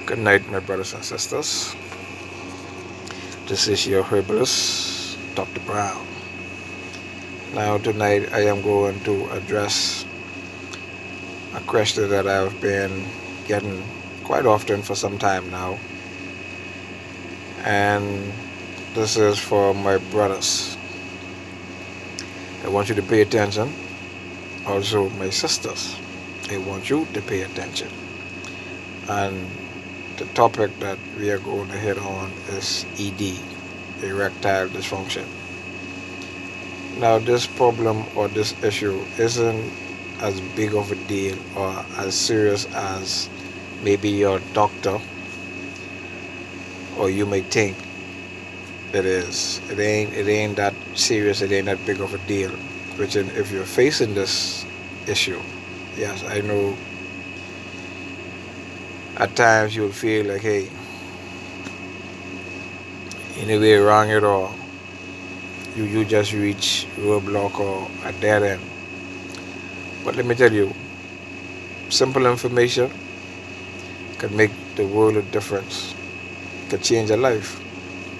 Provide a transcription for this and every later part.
Good night, my brothers and sisters. This is your herbalist, Dr. Brown. Now, tonight I am going to address a question that I've been getting quite often for some time now, and this is for my brothers. I want you to pay attention. Also, my sisters, I want you to pay attention. And the topic that we are going to hit on is ED, erectile dysfunction. Now, this problem or this issue isn't as big of a deal or as serious as maybe your doctor or you may think it is. It ain't that serious. It ain't that big of a deal. Which, if you're facing this issue, yes, I know at times you'll feel like, hey, in a way, wrong it all. You just reach roadblock or a dead end. But let me tell you, simple information can make the world a difference. Can change your life.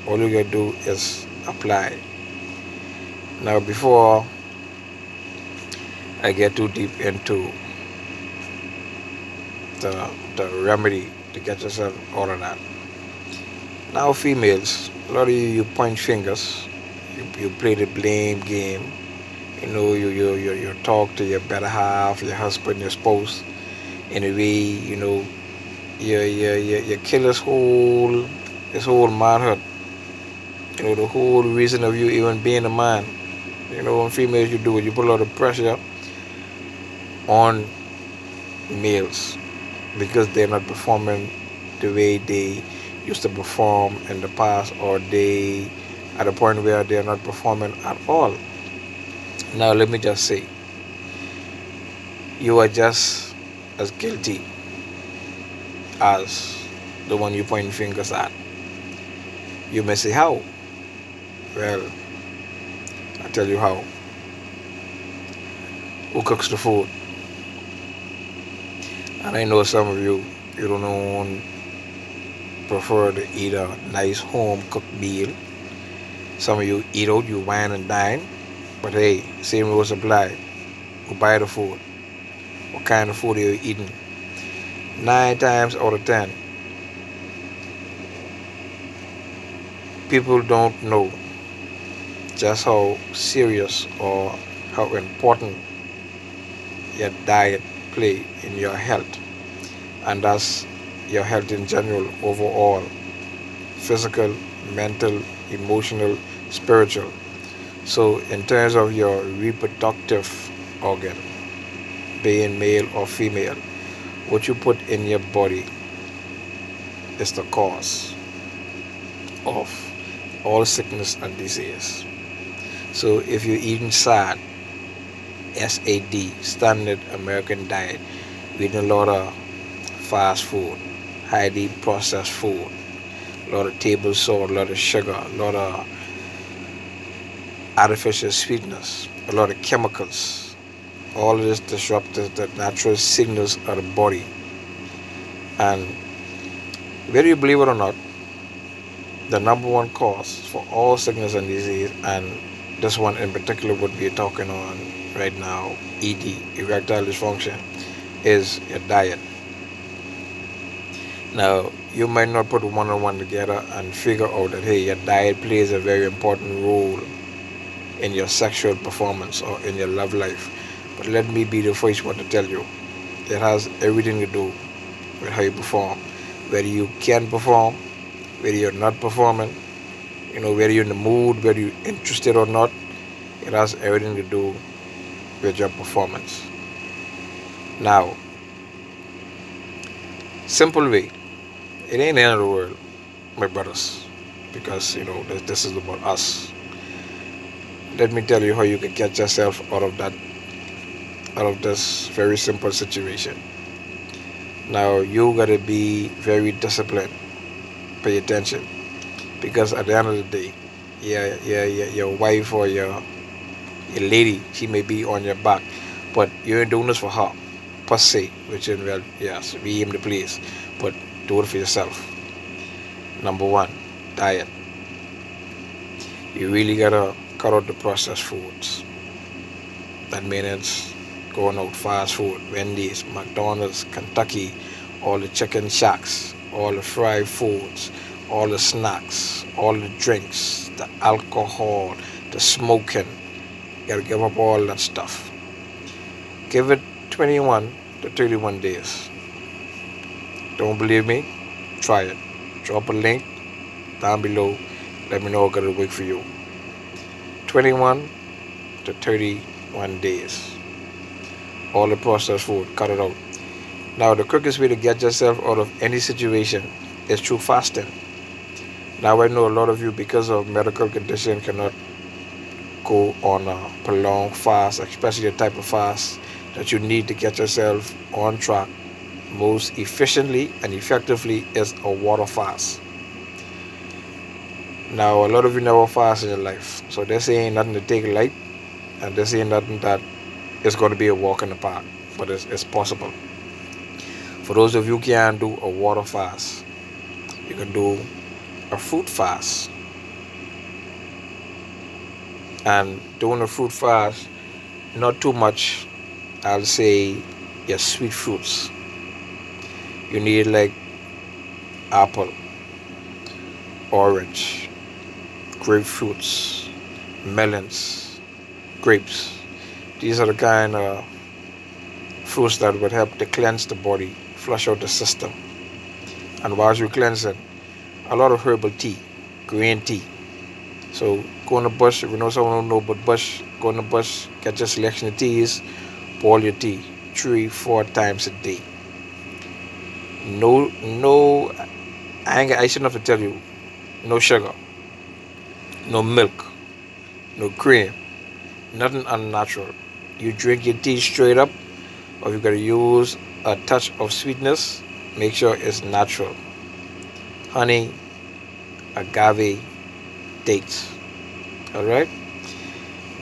All you gotta do is apply. Now, before I get too deep into the remedy to get yourself out of that. Now, females, a lot of you point fingers. You play the blame game. You talk to your better half, your husband, your spouse, in a way, you kill his whole manhood. The whole reason of you even being a man. When females you do it, you put a lot of pressure on males because they're not performing the way they used to perform in the past, or they at a point where they are not performing at all. Now, let me just say, you are just as guilty as the one you point fingers at. You may say, how? Well, I tell you how. Who cooks the food? And I know some of you don't prefer to eat a nice home cooked meal. Some of you eat out, you wine and dine. But hey, same rules apply. Who buy the food? What kind of food are you eating? 9 times out of 10, people don't know just how serious or how important your diet play in your health, and thus your health in general, overall, physical, mental, emotional, spiritual. So in terms of your reproductive organ, being male or female, what you put in your body is the cause of all sickness and disease. So if you're eating SAD, standard American diet, eating a lot of fast food, highly processed food, a lot of table salt, a lot of sugar, a lot of artificial sweetness, a lot of chemicals, all of this disrupts the natural signals of the body. And whether you believe it or not, the number one cause for all sickness and disease, and this one in particular what we're talking on right now, ED, erectile dysfunction, is your diet. Now, you might not put one on one together and figure out that, hey, your diet plays a very important role in your sexual performance or in your love life. But let me be the first one to tell you, it has everything to do with how you perform. Whether you can perform, whether you're not performing, whether you're in the mood, whether you're interested or not, it has everything to do with your performance. Now, simple way, it ain't the end of the world, my brothers, because this is about us. Let me tell you how you can get yourself out of this very simple situation. Now, you gotta be very disciplined. Pay attention, because at the end of the day, your wife or your lady, she may be on your back, but you ain't doing this for her per se. Which in, well, yes, we aim to please, but Do it for yourself. Number one, diet. You really gotta cut out the processed foods. That means going out fast food, Wendy's, McDonald's, Kentucky, all the chicken shacks, all the fried foods, all the snacks, all the drinks, the alcohol, the smoking. You gotta give up all that stuff. Give it 21 to 31 days. Don't believe me? Try it. Drop a link down below. Let me know what gonna work for you. 21 to 31 days. All the processed food, cut it out. Now, the quickest way to get yourself out of any situation is through fasting. Now, I know a lot of you, because of medical condition, cannot go on a prolonged fast, especially the type of fast that you need to get yourself on track most efficiently and effectively is a water fast. Now, a lot of you never fast in your life, so this ain't nothing to take light, and this ain't nothing that is going to be a walk in the park, but it's possible. For those of you who can't do a water fast, you can do a fruit fast. And doing a fruit fast, not too much, I'll say your sweet fruits. You need like apple, orange, grapefruits, melons, grapes. These are the kind of fruits that would help to cleanse the body, flush out the system. And while you're cleansing, a lot of herbal tea, green tea. So go in the bush, if you know someone who know about bush, go in the bush, get your selection of teas, boil your tea 3-4 times a day. No, I shouldn't have to tell you, no sugar, no milk, no cream, nothing unnatural. You drink your tea straight up, or you gotta use a touch of sweetness, make sure it's natural. Honey, agave, dates. Alright?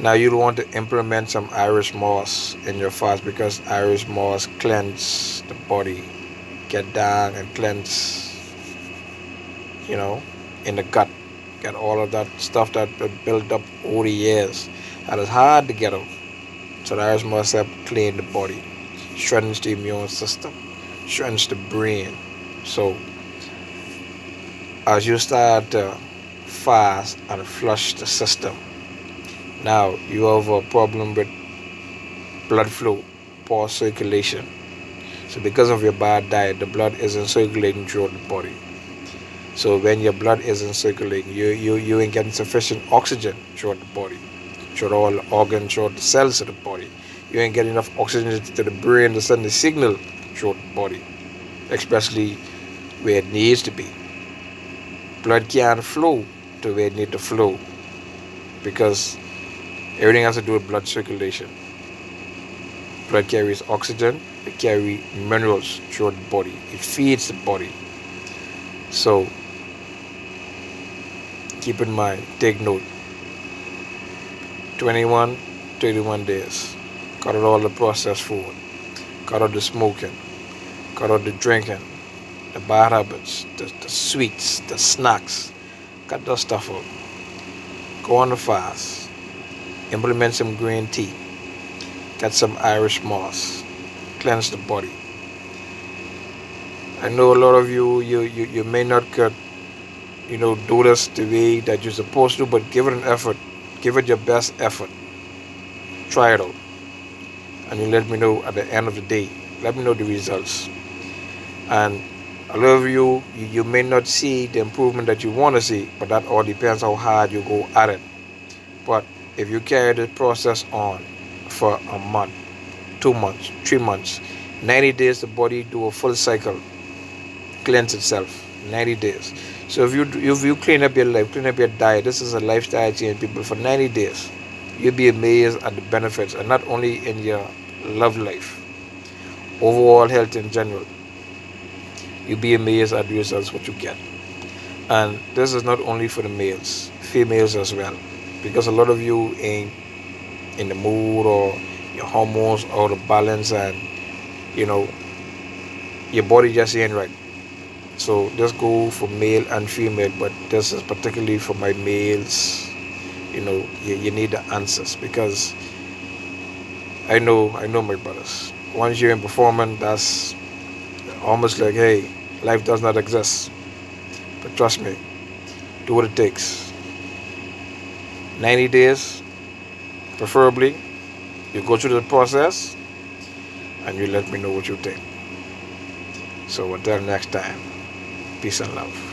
Now you want to implement some Irish moss in your fast, because Irish moss cleanse the body. Get down and cleanse, in the gut. Get all of that stuff that built up over the years. That is hard to get out. So the Irish moss help clean the body, strengthens the immune system, strengthens the brain. So as you start to fast and flush the system, now you have a problem with blood flow, poor circulation. So because of your bad diet, the blood isn't circulating throughout the body. So when your blood isn't circulating, you ain't getting sufficient oxygen throughout the body, throughout all the organs, throughout the cells of the body. You ain't getting enough oxygen to the brain to send the signal throughout the body, especially where it needs to be. Blood can't flow to where it needs to flow, because everything has to do with blood circulation. Blood carries oxygen, it carries minerals throughout the body, it feeds the body. So keep in mind, take note, 21, 31 days. Cut out all the processed food, cut out the smoking, cut out the drinking, the bad habits, the sweets, the snacks. Cut that stuff out. Go on the fast. Implement some green tea. Get some Irish moss. Cleanse the body. I know a lot of you may not could, do this the way that you're supposed to, but give it an effort. Give it your best effort. Try it out. And you let me know at the end of the day. Let me know the results. And a lot of you may not see the improvement that you want to see, but that all depends how hard you go at it. But if you carry the process on for a month, 2 months, 3 months, 90 days, the body do a full cycle, cleanse itself, 90 days. So if you clean up your life, clean up your diet, this is a lifestyle change, people, for 90 days, you'll be amazed at the benefits, and not only in your love life, overall health in general. You'll be amazed at the results what you get. And this is not only for the males, females as well, because a lot of you ain't in the mood, or your hormones out of balance, and your body just ain't right. So this go for male and female, but this is particularly for my males. You need the answers, because I know my brothers. Once you're in performance, that's almost like, hey, life does not exist. But trust me, do what it takes. 90 days, preferably. You go through the process and you let me know what you think. So until next time, peace and love.